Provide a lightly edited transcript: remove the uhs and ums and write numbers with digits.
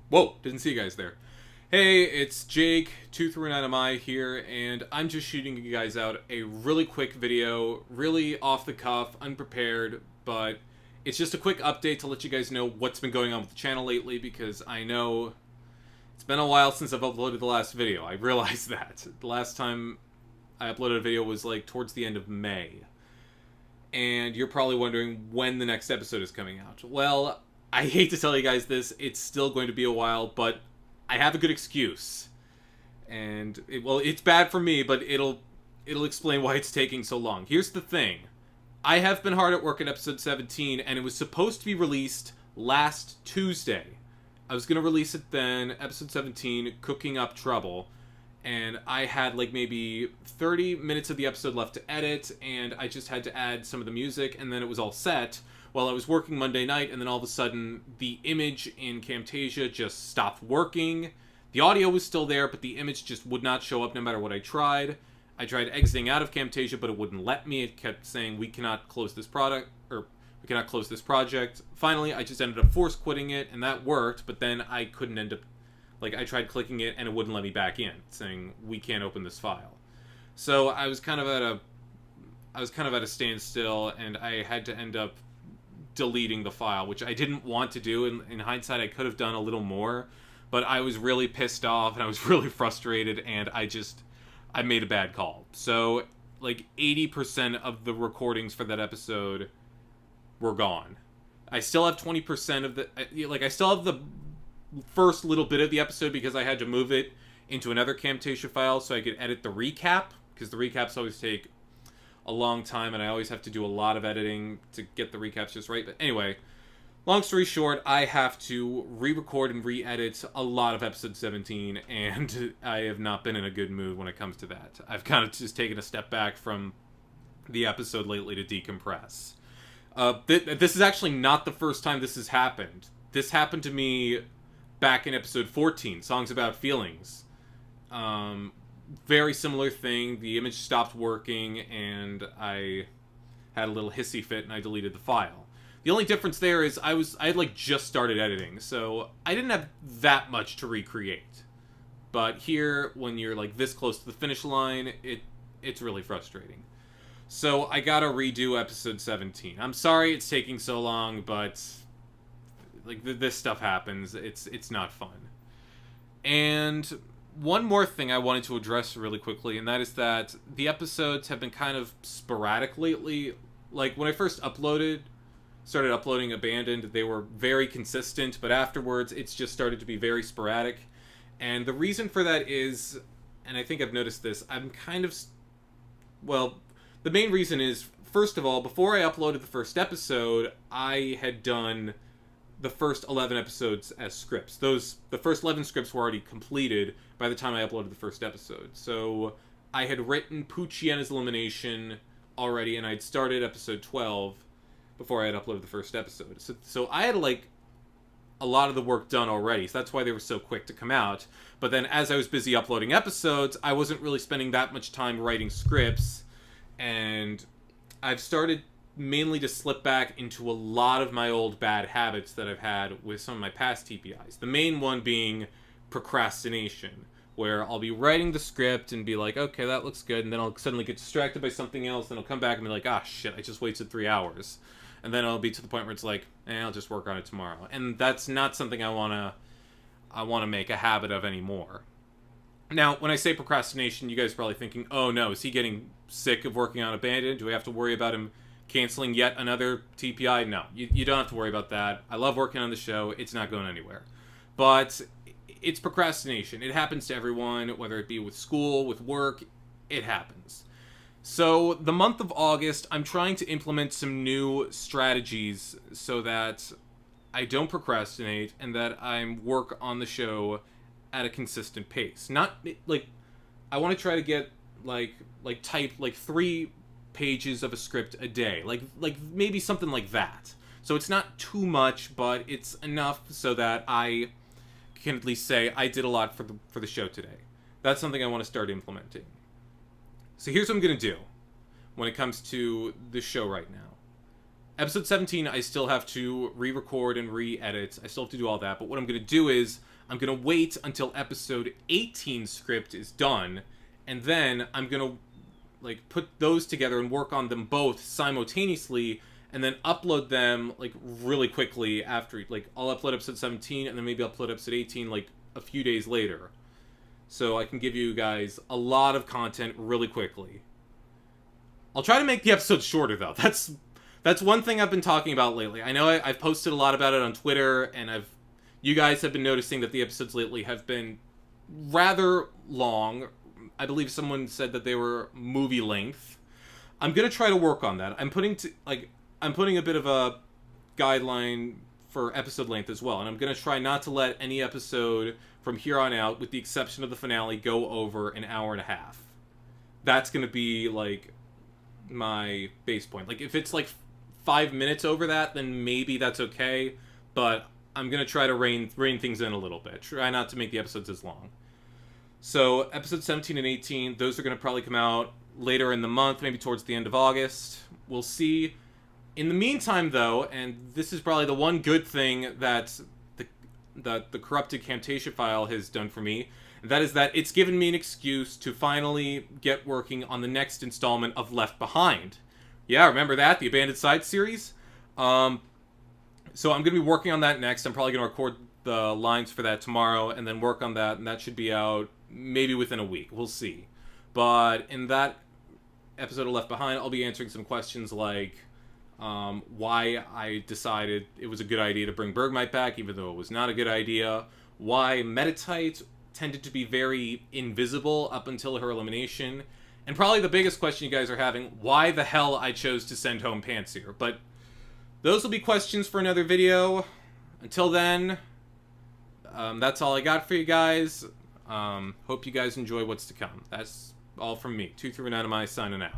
Whoa, didn't see you guys there. Hey, it's Jake, 239MI here, and I'm just shooting you guys out a really quick video, really off the cuff, unprepared, but it's just a quick update to let you guys know what's been going on with the channel lately, because I know it's been a while since I've uploaded the last video. I realize that. The last time I uploaded a video was like towards the end of May. And you're probably wondering when the next episode is coming out. Well, I hate to tell you guys this, it's still going to be a while, but I have a good excuse. And it's bad for me, but it'll explain why it's taking so long. Here's the thing. I have been hard at work at episode 17, and it was supposed to be released last Tuesday. I was going to release it then, episode 17, Cooking Up Trouble. And I had like maybe 30 minutes of the episode left to edit, and I just had to add some of the music, and then it was all set while I was working Monday night, and then all of a sudden the image in Camtasia just stopped working. The audio was still there, but the image just would not show up no matter what I tried. I tried exiting out of Camtasia, but it wouldn't let me. It kept saying, we cannot close this product, or we cannot close this project. Finally, I just ended up force quitting it, and that worked, but then I couldn't end up... Like, I tried clicking it, and it wouldn't let me back in, saying, we can't open this file. So I was kind of at a standstill, and I had to end up deleting the file, which I didn't want to do. In hindsight, I could have done a little more, but I was really pissed off, and I was really frustrated, and I made a bad call. So, like, 80% of the recordings for that episode were gone. I still have 20% of the... I still have the first little bit of the episode because I had to move it into another Camtasia file so I could edit the recap, because the recaps always take a long time and I always have to do a lot of editing to get the recaps just right. But anyway, long story short, I have to re-record and re-edit a lot of episode 17, and I have not been in a good mood when it comes to that. I've kind of just taken a step back from the episode lately to decompress. This is actually not the first time this has happened. This happened to me back in episode 14, Songs About Feelings. Very similar thing. The image stopped working, and I had a little hissy fit, and I deleted the file. The only difference there is I had like just started editing, so I didn't have that much to recreate. But here, when you're like this close to the finish line, it's really frustrating. So I gotta redo episode 17. I'm sorry it's taking so long, but like this stuff happens. It's not fun. And one more thing I wanted to address really quickly, and that is that the episodes have been kind of sporadic lately. Like when I first started uploading Abandoned, they were very consistent, but afterwards it's just started to be very sporadic. And the reason for that is, and I think I've noticed this, the main reason is, first of all, before I uploaded the first episode, I had done the first 11 episodes as scripts. The first 11 scripts were already completed by the time I uploaded the first episode. So I had written Pucciana's Elimination already, and I'd started episode 12 before I had uploaded the first episode. So I had like a lot of the work done already, so that's why they were so quick to come out. But then as I was busy uploading episodes, I wasn't really spending that much time writing scripts, and I've started mainly to slip back into a lot of my old bad habits that I've had with some of my past TPIs. The main one being procrastination, where I'll be writing the script and be like, okay, that looks good, and then I'll suddenly get distracted by something else, and I'll come back and be like, ah, shit, I just wasted 3 hours. And then I'll be to the point where it's like, I'll just work on it tomorrow. And that's not something I want to make a habit of anymore. Now, when I say procrastination, you guys are probably thinking, oh no, is he getting sick of working on Abandoned? Do we have to worry about him canceling yet another TPI? No, you don't have to worry about that. I love working on the show. It's not going anywhere. But it's procrastination. It happens to everyone, whether it be with school, with work. It happens. So the month of August, I'm trying to implement some new strategies so that I don't procrastinate and that I work on the show at a consistent pace. Not like I want to try to get type 3 pages of a script a day, like maybe something like that. So it's not too much, but it's enough so that I can at least say I did a lot for the show today. That's something I want to start implementing. So here's what I'm gonna do when it comes to the show right now. Episode 17, I still have to re-record and re-edit. I still have to do all that, but what I'm gonna do is I'm going to wait until episode 18 script is done, and then I'm going to like put those together and work on them both simultaneously, and then upload them like really quickly after. Like I'll upload episode 17 and then maybe upload episode 18 like a few days later, so I can give you guys a lot of content really quickly. I'll try to make the episodes shorter though. That's one thing I've been talking about lately. I know I've posted a lot about it on Twitter, and you guys have been noticing that the episodes lately have been rather long. I believe someone said that they were movie length. I'm gonna try to work on that. I'm putting a bit of a guideline for episode length as well, and I'm gonna try not to let any episode from here on out, with the exception of the finale, go over an hour and a half. That's gonna be like my base point. Like if it's like 5 minutes over that, then maybe that's okay, but I'm gonna try to rein things in a little bit. Try not to make the episodes as long. So episodes 17 and 18, those are gonna probably come out later in the month, maybe towards the end of August. We'll see. In the meantime, though, and this is probably the one good thing that the corrupted Camtasia file has done for me, that is that it's given me an excuse to finally get working on the next installment of Left Behind. Yeah, remember that? The Abandoned Side series? So I'm going to be working on that next. I'm probably going to record the lines for that tomorrow and then work on that, and that should be out maybe within a week. We'll see. But in that episode of Left Behind, I'll be answering some questions like why I decided it was a good idea to bring Bergmite back, even though it was not a good idea. Why Metatite tended to be very invisible up until her elimination. And probably the biggest question you guys are having, why the hell I chose to send home Pansear. But those will be questions for another video. Until then, that's all I got for you guys. Hope you guys enjoy what's to come. That's all from me. 239 signing out.